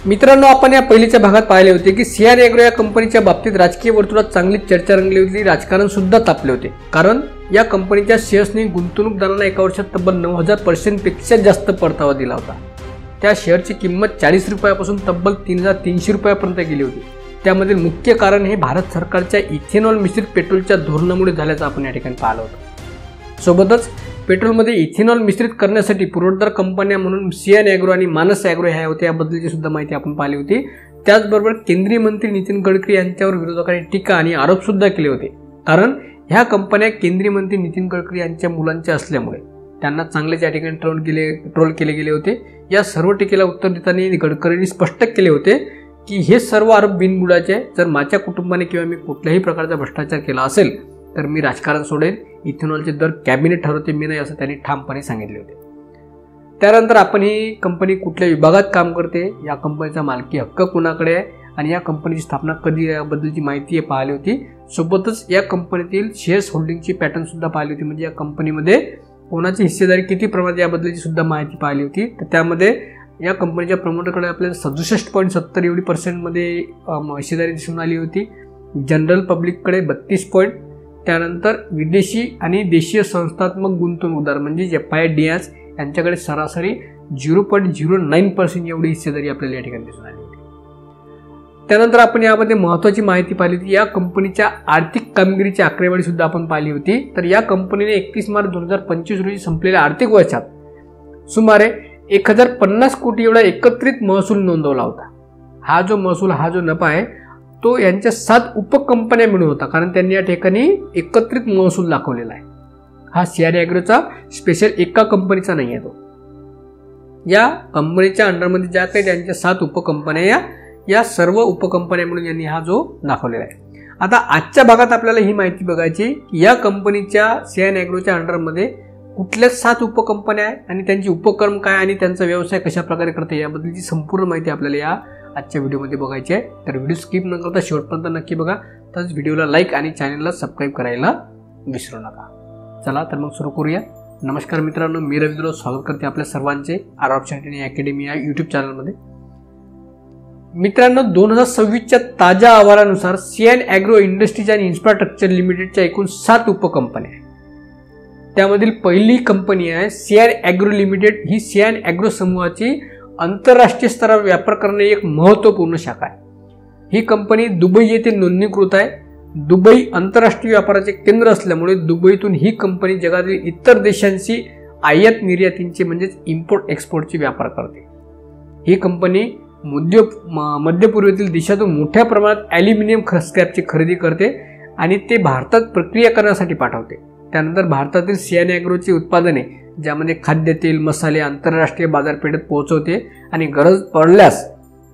मित्रांनो, आपण या पहिलीच्या भागात पाहिले होते की सियान ॲग्रो या कंपनीच्या बाबतीत राजकीय वर्तुळात चांगली चर्चा रंगली होती, राजकारण सुद्धा तापले होते। कारण या कंपनीच्या शेअर्सनी गुंतवणूकदारांना एका वर्षात तब्बल 9000% पेक्षा जास्त परतावा दिला होता। त्या शेअरची किंमत 40 रुपयापासून तब्बल 3300 रुपयापर्यंत गेली होती। त्यामधील मुख्य कारण हे भारत सरकारच्या इथेनॉल मिश्रित पेट्रोलच्या धोरणामुळे झाल्याचं आपण या ठिकाणी पाहिलं होतं। सोबतच पेट्रोलमध्ये इथेनॉल मिश्रित करण्यासाठी पुरवठादार कंपन्या म्हणून सियान ॲग्रो आणि मानस ॲग्रो ह्या होत्या, याबद्दलची सुद्धा माहिती आपण पाहिली होती। त्याचबरोबर केंद्रीय मंत्री नितीन गडकरी यांच्यावर विरोधकांनी टीका आणि आरोप सुद्धा केले होते। कारण ह्या कंपन्या केंद्रीय मंत्री नितीन गडकरी यांच्या मुलांच्या असल्यामुळे त्यांना चांगलेच या ठिकाणी ट्रोल केले गेले होते। या सर्व टीकेला उत्तर देताना गडकरींनी स्पष्ट केले होते की हे सर्व आरोप बिनबुडाचे आहे। जर माझ्या कुटुंबाने किंवा मी कुठल्याही प्रकारचा भ्रष्टाचार केला असेल तर मी राजकारण सोडेल, इथेनॉलचे दर कॅबिनेट ठरवते, मी नाही, असं त्यांनी ठामपणे सांगितले होते। त्यानंतर आपण ही कंपनी कुठल्या विभागात काम करते, या कंपनीचा मालकी हक्क कोणाकडे आहे आणि या कंपनीची स्थापना कधी याबद्दलची माहिती पाहिली होती। सोबतच या कंपनीतील शेअर्स होल्डिंगची पॅटर्न सुद्धा पाहिली होती, म्हणजे या कंपनीमध्ये कोणाची हिस्सेदारी किती प्रमाणात याबद्दलची सुद्धा माहिती पाहिली होती। तर त्यामध्ये या कंपनीच्या प्रमोटरकडे आपल्याला 67.70 एवढी % हिस्सेदारी दिसून आली होती। जनरल पब्लिककडे 32%, त्यानंतर विदेशी आणि देशीय संस्थात्मक गुंतवणूकदार म्हणजे FIDs यांच्याकडे सरासरी 0.09% एवढी हिस्सेदारी आपल्याला या ठिकाणी दिसून आली होती। त्यानंतर आपण यामध्ये महत्त्वाची माहिती पाहिली होती, या कंपनीच्या आर्थिक कामगिरीची आकडेवारी सुद्धा आपण पाहिली होती। तर या कंपनीने 31 मार्च 2025 रोजी संपलेल्या आर्थिक वर्षात सुमारे 1050 कोटी एवढा एकत्रित महसूल नोंदवला होता। हा जो महसूल, हा जो नफा आहे तो यांच्या 7 उपकंपन्या मिळून होता, कारण त्यांनी या ठिकाणी एकत्रित महसूल दाखवलेला आहे। हा सियान ॲग्रोचा स्पेशल एका कंपनीचा नाही आहे, तो या कंपनीच्या अंडरमध्ये ज्या काही त्यांच्या 7 उपकंपन्या या सर्व उपकंपन्या मिळून यांनी हा जो दाखवलेला आहे। आता आजच्या भागात आपल्याला ही माहिती बघायची की या कंपनीच्या सियान ॲग्रोच्या अंडरमध्ये कुठल्या 7 उपकंपन्या आहेत आणि त्यांची उपक्रम काय आणि त्यांचा व्यवसाय कशा प्रकारे करते, याबद्दलची संपूर्ण माहिती आपल्याला या आजच्या व्हिडिओमध्ये बघायची आहे। तर व्हिडिओ स्किप न करता शेवटपर्यंत नक्की बघा, तसंच व्हिडिओला लाईक आणि चॅनलला सबस्क्राईब करायला विसरू नका। चला तर मग सुरू करूया। नमस्कार मित्रांनो, मी रवींद्र स्वागत करते आपल्या सर्वांचे आर ऑप्शन अकॅडमी या यूट्यूब चॅनलमध्ये। मित्रांनो, 2026च्या ताज्या अहवालानुसार सियान ॲग्रो इंडस्ट्रीज आणि इन्फ्रास्ट्रक्चर लिमिटेडच्या एकूण 7 उपकंपन्या आहेत। त्यामधील पहिली कंपनी आहे सियान ॲग्रो लिमिटेड। ही सियान ॲग्रो समूहाची आंतरराष्ट्रीय स्तरावर व्यापार करणे एक महत्त्वपूर्ण शाखा आहे। ही कंपनी दुबई येथे नोंदणीकृत आहे। दुबई आंतरराष्ट्रीय व्यापाराचे केंद्र असल्यामुळे दुबईतून ही कंपनी जगातील इतर देशांशी आयात निर्यातींचे म्हणजेच इम्पोर्ट एक्सपोर्टचे व्यापार करते। ही कंपनी मध्य पूर्वेतील देशातून मोठ्या प्रमाणात ॲल्युमिनियम स्क्रॅपची खरेदी करते आणि ते भारतात प्रक्रिया करण्यासाठी पाठवते। त्यानंतर भारतातील सियान ॲग्रोची उत्पादने ज्यामध्ये खाद्यतेल, मसाले आंतरराष्ट्रीय बाजारपेठेत पोहोचवते आणि गरज पडल्यास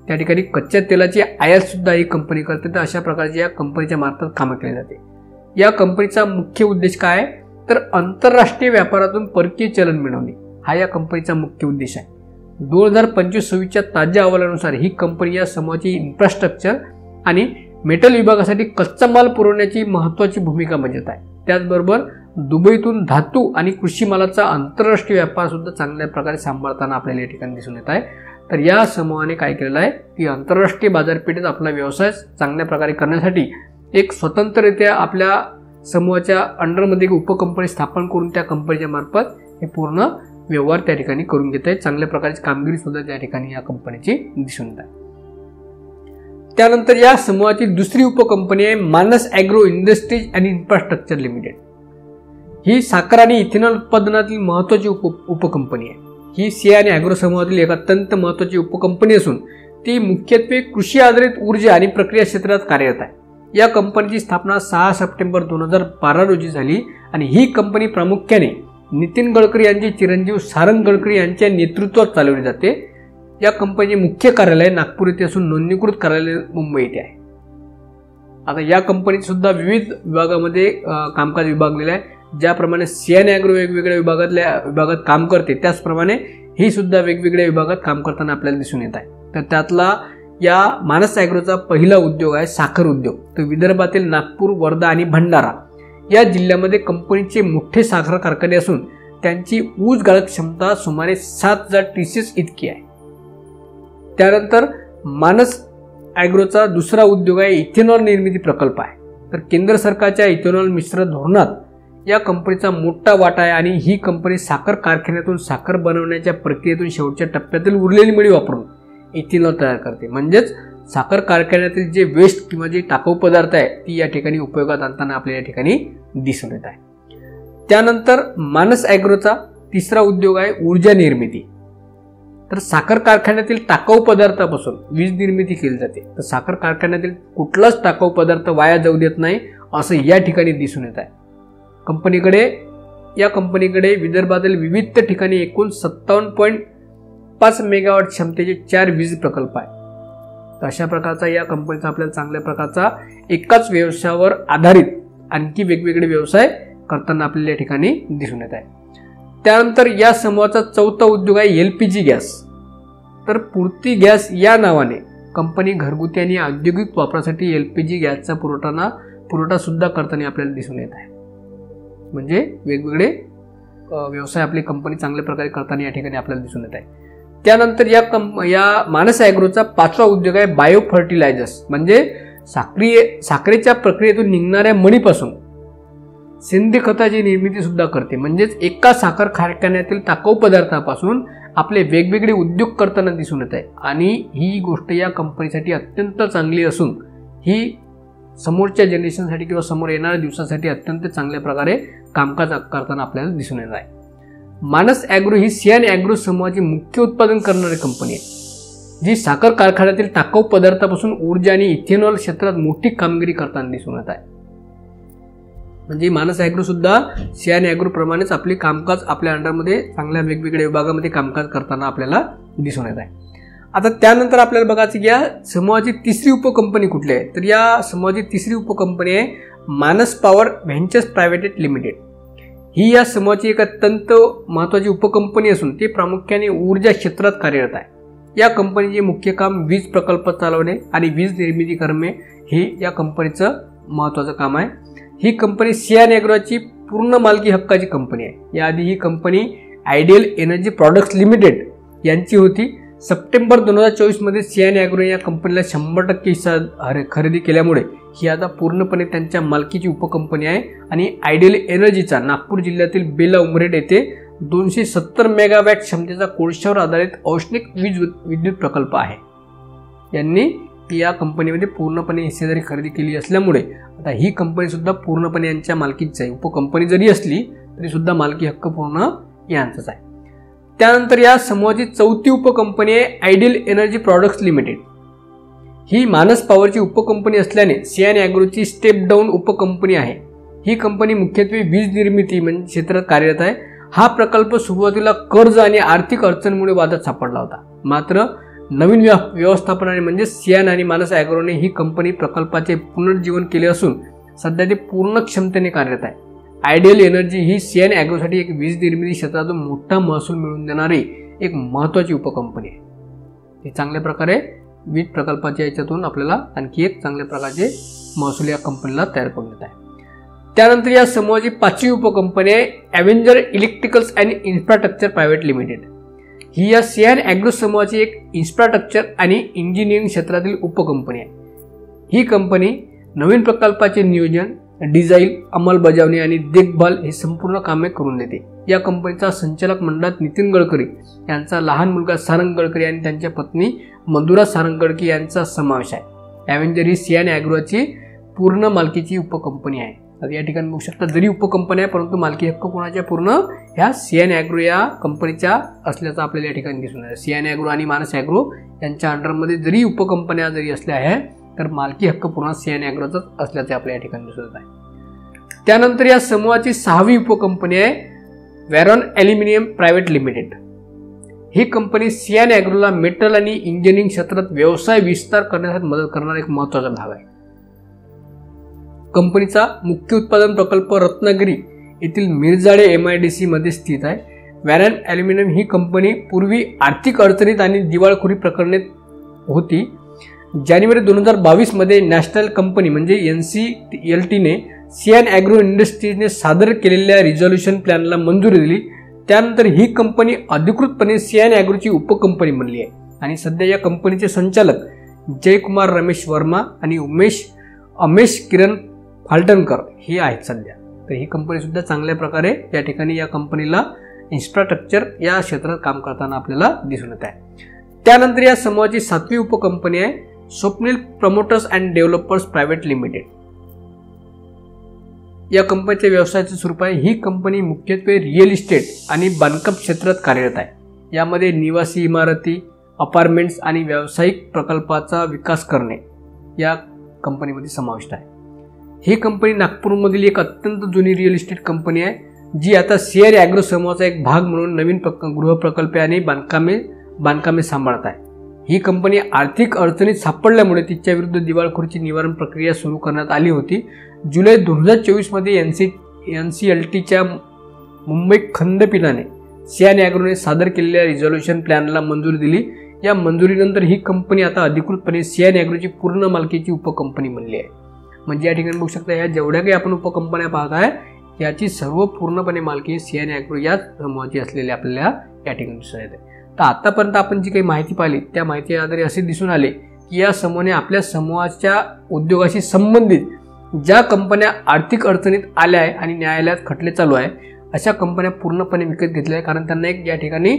त्या ठिकाणी कच्च्या तेलाची आयात सुद्धा ही कंपनी करते। तर अशा प्रकारची या कंपनीच्या मार्फत कामे केली जाते। या कंपनीचा मुख्य उद्देश काय आहे तर आंतरराष्ट्रीय व्यापारातून परकीय चलन मिळवणे, हा या कंपनीचा मुख्य उद्देश आहे। 2025-26च्या ताज्या अहवालानुसार ही कंपनी या समूहाची इन्फ्रास्ट्रक्चर आणि मेटल विभागासाठी कच्चा माल पुरवण्याची महत्त्वाची भूमिका बजावत आहे। त्याचबरोबर दुबईतून धातू आणि कृषी मालाचा आंतरराष्ट्रीय व्यापार सुद्धा चांगल्या प्रकारे सांभाळताना आपल्याला या ठिकाणी दिसून येत आहे। तर या समूहाने काय केलेलं आहे की आंतरराष्ट्रीय बाजारपेठेत आपला व्यवसाय चांगल्या प्रकारे करण्यासाठी एक स्वतंत्ररित्या आपल्या समूहाच्या अंडरमध्ये उपकंपनी स्थापन करून त्या कंपनीच्या मार्फत हे पूर्ण व्यवहार त्या ठिकाणी करून घेत आहे। चांगल्या प्रकारची कामगिरी सुद्धा त्या ठिकाणी या कंपनीची दिसून येत आहे। त्यानंतर या समूहाची दुसरी उपकंपनी आहे मानस ॲग्रो इंडस्ट्रीज आणि इन्फ्रास्ट्रक्चर लिमिटेड। ही साखर आणि इथेनॉल उत्पादनातील महत्त्वाची उपकंपनी आहे। ही सियान ॲग्रो समूहातील एक अत्यंत महत्त्वाची उपकंपनी असून ती मुख्यत्वे कृषी आधारित ऊर्जा आणि प्रक्रिया क्षेत्रात कार्यरत आहे। या कंपनीची स्थापना 6 सप्टेंबर 2012 रोजी झाली आणि ही कंपनी प्रामुख्याने नितीन गडकरी यांचे चिरंजीव सारंग गडकरी यांच्या नेतृत्वात चालवली जाते। या कंपनीचे मुख्य कार्यालय नागपूर येथे असून नोंदणीकृत कार्यालय मुंबई येथे आहे। आता या कंपनीत सुद्धा विविध विभागामध्ये कामकाज विभागलेले आहे। ज्याप्रमाणे सियान ॲग्रो वेगवेगळ्या विभागात काम करते, त्याचप्रमाणे ही सुद्धा वेगवेगळ्या विभागात काम करताना आपल्याला दिसून येत आहे। तर त्यातला या मानस ॲग्रोचा पहिला उद्योग आहे साखर उद्योग। तर विदर्भातील नागपूर, वर्धा आणि भंडारा या जिल्ह्यामध्ये कंपनीचे मोठे साखर कारखाने असून त्यांची ऊस गाळप क्षमता सुमारे 7000 TCS इतकी आहे। त्यानंतर मानस ॲग्रोचा दुसरा उद्योग आहे इथेनॉल निर्मिती प्रकल्प आहे. तर केंद्र सरकारच्या इथेनॉल मिश्र धोरणात या कंपनीचा मोठा वाटा आहे आणि ही कंपनी साखर कारखान्यातून साखर बनवण्याच्या प्रक्रियेतून शेवटच्या टप्प्यातील उरलेली मळी वापरून इथेनॉल तयार करते. म्हणजेच साखर कारखान्यातील जे वेस्ट किंवा जे टाकाऊ पदार्थ आहे ती या ठिकाणी उपयोगात आणताना आपल्याला या ठिकाणी दिसून येत आहे. त्यानंतर मानस ॲग्रोचा तिसरा उद्योग आहे ऊर्जा निर्मिती. तर साखर कारखान्यातील टाकाऊ पदार्थापासून वीज निर्मिती केली जाते. तर साखर कारखान्यातील कुठलाच टाकाऊ पदार्थ वाया जाऊ देत नाही असं या ठिकाणी दिसून येत आहे. या कंपनीकडे विदर्भातील विविध ठिकाणी एकूण 57.5 मेगावॉट क्षमतेचे 4 वीज प्रकल्प आहे. तर अशा प्रकारचा या कंपनीचा आपल्याला चांगल्या प्रकारचा एकाच व्यवसायावर आधारित आणखी वेगवेगळे व्यवसाय करताना आपल्याला या ठिकाणी दिसून येत आहे. त्यानंतर या समूहाचा चौथा उद्योग आहे LPG गॅस. तर पूर्ती गॅस या नावाने कंपनी घरगुती आणि औद्योगिक वापरासाठी LPG गॅसचा पुरवठा सुद्धा करताना आपल्याला दिसून येत आहे. म्हणजे वेगवेगळे व्यवसाय आपली कंपनी चांगल्या प्रकारे करताना या ठिकाणी आपल्याला दिसून येत आहे. त्यानंतर या मानस ॲग्रोचा पाचवा उद्योग आहे बायो फर्टिलायझर्स. म्हणजे साखरेच्या प्रक्रियेतून निघणाऱ्या मळीपासून सेंद्रिय खताची निर्मिती सुद्धा करते. म्हणजेच एका साखर कारखान्यातील टाकाऊ पदार्थापासून आपले वेगवेगळे उद्योग करताना दिसून येत आहे. आणि ही गोष्ट या कंपनीसाठी अत्यंत चांगली असून ही समोरच्या जनरेशनसाठी किंवा समोर येणाऱ्या दिवसासाठी अत्यंत चांगल्या प्रकारे कामकाज करताना आपल्याला दिसून येत आहे. मानस ॲग्रो ही सियान ॲग्रो समूहाची मुख्य उत्पादन करणारी कंपनी आहे, जी साखर कारखान्यातील टाकाऊ पदार्थापासून ऊर्जा आणि इथेनॉल क्षेत्रात मोठी कामगिरी करताना दिसून येत आहे. म्हणजे मानस ॲग्रो सुद्धा सियान ॲग्रो प्रमाणेच आपले कामकाज आपल्या अंडरमध्ये चांगल्या वेगवेगळ्या विभागामध्ये कामकाज करताना आपल्याला दिसून येत आहे. आता त्यानंतर आपल्याला बघायचं की या समूहाची तिसरी उपकंपनी कुठली आहे. तर या समूहाची तिसरी उपकंपनी आहे मानस पॉवर व्हेंचर्स प्रायव्हेट लिमिटेड. ही या समूहाची एक अत्यंत महत्त्वाची उपकंपनी असून ती प्रामुख्याने ऊर्जा क्षेत्रात कार्यरत आहे. या कंपनीचे मुख्य काम वीज प्रकल्प चालवणे आणि वीज निर्मिती करणे हे या कंपनीचं महत्त्वाचं काम आहे. ही कंपनी सियान ॲग्रोची पूर्ण मालकी हक्काची कंपनी आहे. याआधी ही company ideal energy products limited यांची होती. सप्टेंबर 2024 मध्ये सियान ॲग्रो या कंपनीला 100% हिस्सा खरेदी केल्यामुळे ही आता पूर्णपणे त्यांच्या मालकीची उपकंपनी आहे. आणि आयडियल एनर्जीचा नागपूर जिल्ह्यातील बेला उमरेड येथे 270 मेगावॅट क्षमतेचा कोळशावर आधारित औष्णिक विद्युत प्रकल्प आहे. यांनी या कंपनीमध्ये पूर्णपणे हिस्सेदारी खरेदी केली असल्यामुळे आता ही कंपनी सुद्धा पूर्णपणे यांच्या मालकीची आहे. उपकंपनी जरी असली तरी सुद्धा मालकी हक्क पूर्ण यांचाच आहे. त्यानंतर या समूहाची चौथी उपकंपनी आहे आयडियल एनर्जी प्रॉडक्ट्स लिमिटेड. ही मानस पॉवरची उपकंपनी असल्याने सियान ॲग्रोची स्टेप डाऊन उपकंपनी आहे. ही कंपनी मुख्यत्वे वीज निर्मिती क्षेत्रात कार्यरत आहे. हा प्रकल्प सुरुवातीला कर्ज आणि आर्थिक अडचणीमुळे वादात सापडला होता. मात्र नवीन व्यवस्थापनाने म्हणजे सियान आणि मानस ॲग्रोने ही कंपनी प्रकल्पाचे पुनर्जीवन केले असून सध्या ते पूर्ण क्षमतेने कार्यरत आहे. आयडियल एनर्जी ही सियान ॲग्रोसाठी एक वीज निर्मिती क्षेत्रातून मोठा महसूल मिळवून देणारी एक महत्त्वाची उपकंपनी आहे. ही चांगल्या प्रकारे वीज प्रकल्पाच्या याच्यातून आपल्याला आणखी एक चांगल्या प्रकारचे महसूल या कंपनीला तयार करून देत आहे. त्यानंतर या समूहाची पाचवी उपकंपनी आहे Avenger electricals and infrastructure private limited. ही या सियान ॲग्रो समूहाची एक इन्फ्रास्ट्रक्चर आणि इंजिनिअरिंग क्षेत्रातील उपकंपनी आहे. ही कंपनी नवीन प्रकल्पाचे नियोजन, डिझाईन, अंमलबजावणी आणि देखभाल हे संपूर्ण कामे करून देते. या कंपनीचा संचालक मंडळात नितीन गडकरी यांचा लहान मुलगा सारंग गडकरी आणि त्यांच्या पत्नी मधुरा सारंग गडकरी यांचा समावेश आहे. ॲव्हेंजर ही सियान ॲग्रोची पूर्ण मालकीची उपकंपनी आहे. तर या ठिकाणी बघू शकता जरी उपकंपनी आहे परंतु मालकी हक्क कोणाच्या पूर्ण ह्या सियान ॲग्रो या कंपनीच्या असल्याचं आपल्याला या ठिकाणी दिसून येतं. सियान ॲग्रो आणि मानस ॲग्रो यांच्या अंडरमध्ये जरी उपकंपन्या जरी असल्या आहेत तर मालकी हक्क पूर्ण सियान ॲग्रोचाच असल्याचे आपल्या या ठिकाणी दिसून येत आहे. त्यानंतर या समूहाची सहावी उपकंपनी आहे वॅरॉन ॲल्युमिनियम प्रायव्हेट लिमिटेड. ही कंपनी सियान ॲग्रोला मेटल आणि इंजिनिअरिंग क्षेत्रात व्यवसाय विस्तार करण्यासाठी मदत करणारा एक महत्त्वाचा भाग आहे. कंपनीचा मुख्य उत्पादन प्रकल्प रत्नागिरी येथील मिरजाडे MIDC मध्ये स्थित आहे. वॅरॉन ॲल्युमिनियम ही कंपनी पूर्वी आर्थिक अडचणीत आणि दिवाळखोरी प्रकरणात होती. जानेवारी 2022 मध्ये नॅशनल कंपनी म्हणजे NCLTने सियान ॲग्रो इंडस्ट्रीजने सादर केलेल्या रिझोल्युशन प्लॅनला मंजुरी दिली. त्यानंतर ही कंपनी अधिकृतपणे सियान ॲग्रोची उपकंपनी बनली आहे. आणि सध्या या कंपनीचे संचालक जयकुमार रमेश वर्मा आणि अमेश किरण फाल्टनकर हे आहेत सध्या. तर ही कंपनी सुद्धा चांगल्या प्रकारे या ठिकाणी या कंपनीला इन्फ्रास्ट्रक्चर या क्षेत्रात काम करताना आपल्याला दिसून येत आहे. त्यानंतर या समूहाची 7वी उपकंपनी आहे Swapnil promoters and developers private limited. या कंपनीच्या व्यवसायाचे स्वरूप आहे. ही कंपनी मुख्यत्वे रिअल इस्टेट आणि बांधकाम क्षेत्रात कार्यरत आहे. यामध्ये निवासी इमारती, अपार्टमेंट्स आणि व्यावसायिक प्रकल्पाचा विकास करणे या कंपनीमध्ये समाविष्ट आहे. ही कंपनी नागपूरमधील एक अत्यंत जुनी रिअल इस्टेट कंपनी आहे, जी आता CR ॲग्रो समूहाचा एक भाग म्हणून नवीन गृहप्रकल्पे आणि बांधकामे सांभाळत आहे. ही कंपनी आर्थिक अडचणीत सापडल्यामुळे तिच्या विरुद्ध दिवाळखोरीची निवारण प्रक्रिया सुरू करण्यात आली होती. जुलै 2024 मध्ये NCLTच्या मुंबई खंडपीठाने CR ॲग्रोने सादर केलेल्या रिझॉल्युशन प्लॅनला मंजुरी दिली. या मंजुरीनंतर ही कंपनी आता अधिकृतपणे CR ॲग्रोची पूर्ण मालकीची उपकंपनी बनली आहे. म्हणजे या ठिकाणी बघू शकता, या जेवढ्या काही आपण उपकंपन्या पाहत आहे याची सर्व पूर्णपणे मालकी CR ॲग्रो या समूहाची असलेली आपल्याला या ठिकाणी दिसून येते. तर आतापर्यंत आपण जी काही माहिती पाहिली त्या माहितीच्या आधारे असे दिसून आले की या समूहाने आपल्या समूहाच्या उद्योगाशी संबंधित ज्या कंपन्या आर्थिक अडचणीत आल्या आहे आणि न्यायालयात खटले चालू आहे अशा कंपन्या पूर्णपणे विकत घेतल्या आहे, कारण त्यांना एक या ठिकाणी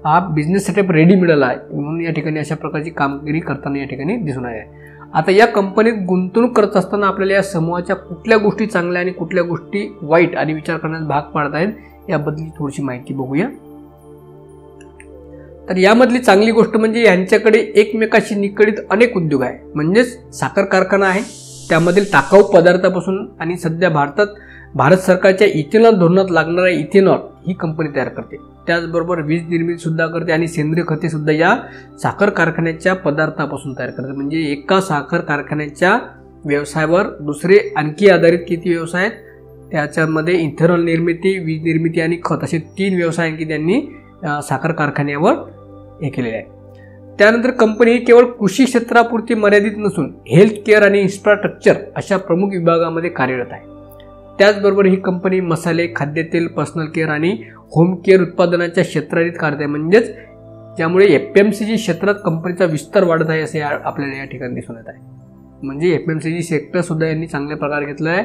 हा बिझनेस सेटअप रेडी मिळाला आहे. म्हणून या ठिकाणी अशा प्रकारची कामगिरी करताना या ठिकाणी दिसून आली आहे. आता या कंपनीत गुंतवणूक करत असताना आपल्याला या समूहाच्या कुठल्या गोष्टी चांगल्या आणि कुठल्या गोष्टी वाईट आणि विचार करण्यास भाग पाडत आहेत याबद्दल थोडीशी माहिती बघूया. तर यामधली चांगली गोष्ट म्हणजे यांच्याकडे एकमेकाशी निगडीत अनेक उद्योग आहे. म्हणजेच साखर कारखाना आहे, त्यामधील टाकाऊ पदार्थापासून आणि सध्या भारत सरकारच्या इथेनॉल धोरणात लागणारा इथेनॉल ही कंपनी तयार करते. त्याचबरोबर वीज निर्मिती सुद्धा करते आणि सेंद्रिय खते सुद्धा या साखर कारखान्याच्या पदार्थापासून तयार करते. म्हणजे एका साखर कारखान्याच्या व्यवसायावर दुसरे आणखी आधारित किती व्यवसाय आहेत, त्याच्यामध्ये इथेनॉल निर्मिती, वीज निर्मिती आणि खत असे 3 व्यवसाय आणखी त्यांनी साखर कारखान्यावर हे केलेले आहे. त्यानंतर कंपनी ही केवळ कृषी क्षेत्रापुरती मर्यादित नसून हेल्थ केअर आणि इन्फ्रास्ट्रक्चर अशा प्रमुख विभागामध्ये कार्यरत आहे. त्याचबरोबर ही कंपनी मसाले, खाद्यतेल, पर्सनल केअर आणि होम केअर उत्पादनाच्या क्षेत्रात कार्यरत आहे. म्हणजेच त्यामुळे FMCG क्षेत्रात कंपनीचा विस्तार वाढत आहे असे आपल्याला या ठिकाणी दिसून येत आहे. म्हणजे FMCG सेक्टर सुद्धा यांनी चांगल्या प्रकारे घेतलं आहे,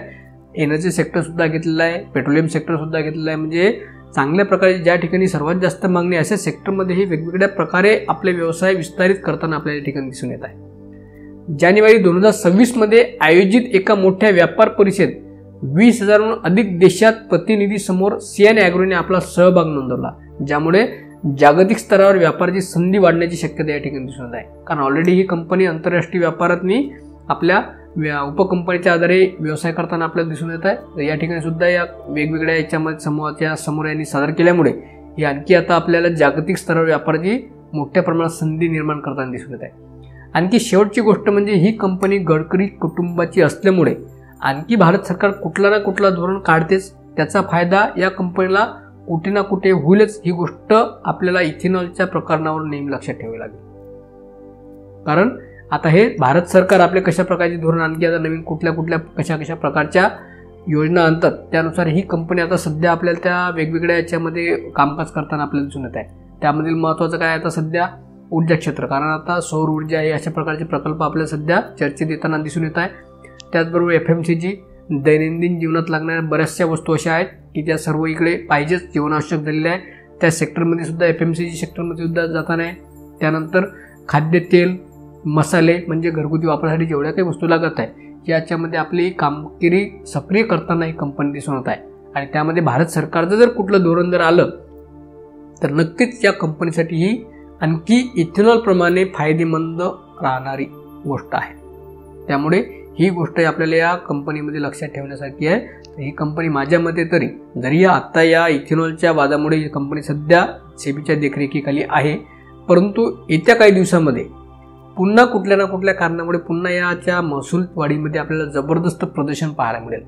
एनर्जी सेक्टर सुद्धा घेतलेला आहे, पेट्रोलियम सेक्टर सुद्धा घेतलेला आहे. म्हणजे चांगल्या प्रकारे ज्या ठिकाणी सर्वात जास्त मागणी अशा सेक्टरमध्ये हे वेगवेगळ्या प्रकारे आपले व्यवसाय विस्तारित करताना आपल्याला या ठिकाणी दिसून येत आहे. जानेवारी 2026 मध्ये आयोजित एका मोठ्या व्यापार परिषदेत 20,000हून अधिक देशात प्रतिनिधींसमोर CR ॲग्रोने आपला सहभाग नोंदवला, ज्यामुळे जागतिक स्तरावर व्यापाराची संधी वाढण्याची शक्यता या ठिकाणी दिसून येत आहे. कारण ऑलरेडी ही कंपनी आंतरराष्ट्रीय व्यापारातनी आपल्या उपकंपनीच्या आधारे व्यवसाय करताना आपल्याला दिसून येत आहे. तर या ठिकाणी सुद्धा या वेगवेगळ्या याच्यामध्ये समूहाच्या समोर यांनी सादर केल्यामुळे ही आणखी आता आपल्याला जागतिक स्तरावर व्यापाराची मोठ्या प्रमाणात संधी निर्माण करताना दिसून येत आहे. आणखी शेवटची गोष्ट म्हणजे ही कंपनी गडकरी कुटुंबाची असल्यामुळे आणखी भारत सरकार कुठला ना कुठला धोरण काढतेच, त्याचा फायदा या कंपनीला कुठे ना कुठे होईलच. ही गोष्ट आपल्याला इथेनॉलच्या प्रकरणावर नेहमी लक्षात ठेवावी लागेल. कारण आता हे भारत सरकार आपले कशा प्रकारचे धोरण आणखी आता नवीन कुठल्या कशा प्रकारच्या योजना आणतात त्यानुसार ही कंपनी आता सध्या आपल्याला त्या वेगवेगळ्या याच्यामध्ये कामकाज करताना आपल्याला दिसून येत आहे. त्यामधील महत्त्वाचं काय आता सध्या ऊर्जा क्षेत्र, कारण आता सौर ऊर्जा आहे अशा प्रकारचे प्रकल्प आपल्याला सध्या चर्चेत येताना दिसून येत आहे. त्याचबरोबर FMCG दैनंदिन जीवनात लागणाऱ्या बऱ्याचशा वस्तू अशा आहेत की त्या सर्व इकडे पाहिजेच, जीवनावश्यक झालेल्या आहे. त्या सेक्टरमध्ये सुद्धा FMCG सेक्टरमध्ये सुद्धा जाताना आहे. त्यानंतर खाद्यतेल, मसाले म्हणजे घरगुती वापरासाठी जेवढ्या काही वस्तू लागत आहे याच्यामध्ये आपली कामगिरी सक्रिय करताना ही कंपनी दिसून येत आहे. आणि त्यामध्ये भारत सरकारचं जर कुठलं धोरण जर आलं तर नक्कीच या कंपनीसाठी ही आणखी इथेनॉलप्रमाणे फायदेमंद राहणारी गोष्ट आहे. त्यामुळे ही गोष्ट आपल्याला या कंपनीमध्ये लक्षात ठेवण्यासारखी आहे. तर ही कंपनी माझ्या मते तरी जरी आत्ता या इथेनॉलच्या वादामुळे ही कंपनी सध्या सेबीच्या देखरेखीखाली आहे, परंतु येत्या काही दिवसामध्ये पुन्हा कुठल्या ना कुठल्या कारणामुळे पुन्हा याच्या महसूल वाढीमध्ये आपल्याला जबरदस्त प्रदर्शन पाहायला मिळेल.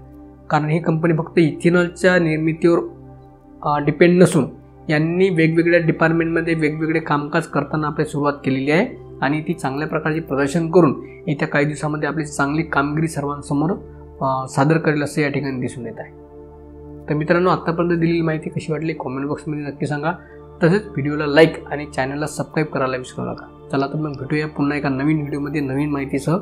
कारण ही कंपनी फक्त इथेनॉलच्या निर्मितीवर डिपेंड नसून यांनी वेगवेगळ्या डिपार्टमेंटमध्ये वेगवेगळे कामकाज करताना आपली सुरुवात केलेली आहे आणि ती चांगल्या प्रकारचे प्रदर्शन करून येत्या काही दिवसामध्ये आपली चांगली कामगिरी सर्वांसमोर सादर करेल असे या ठिकाणी दिसून येत आहे. तर मित्रांनो, आत्तापर्यंत दिलेली माहिती कशी वाटली कॉमेंट बॉक्समध्ये नक्की सांगा. तसेच व्हिडिओला लाईक आणि चॅनलला सबस्क्राईब करायला विसरू नका. चला तर मग भेटूया पुन्हा एका नवीन व्हिडिओमध्ये नवीन माहितीसह.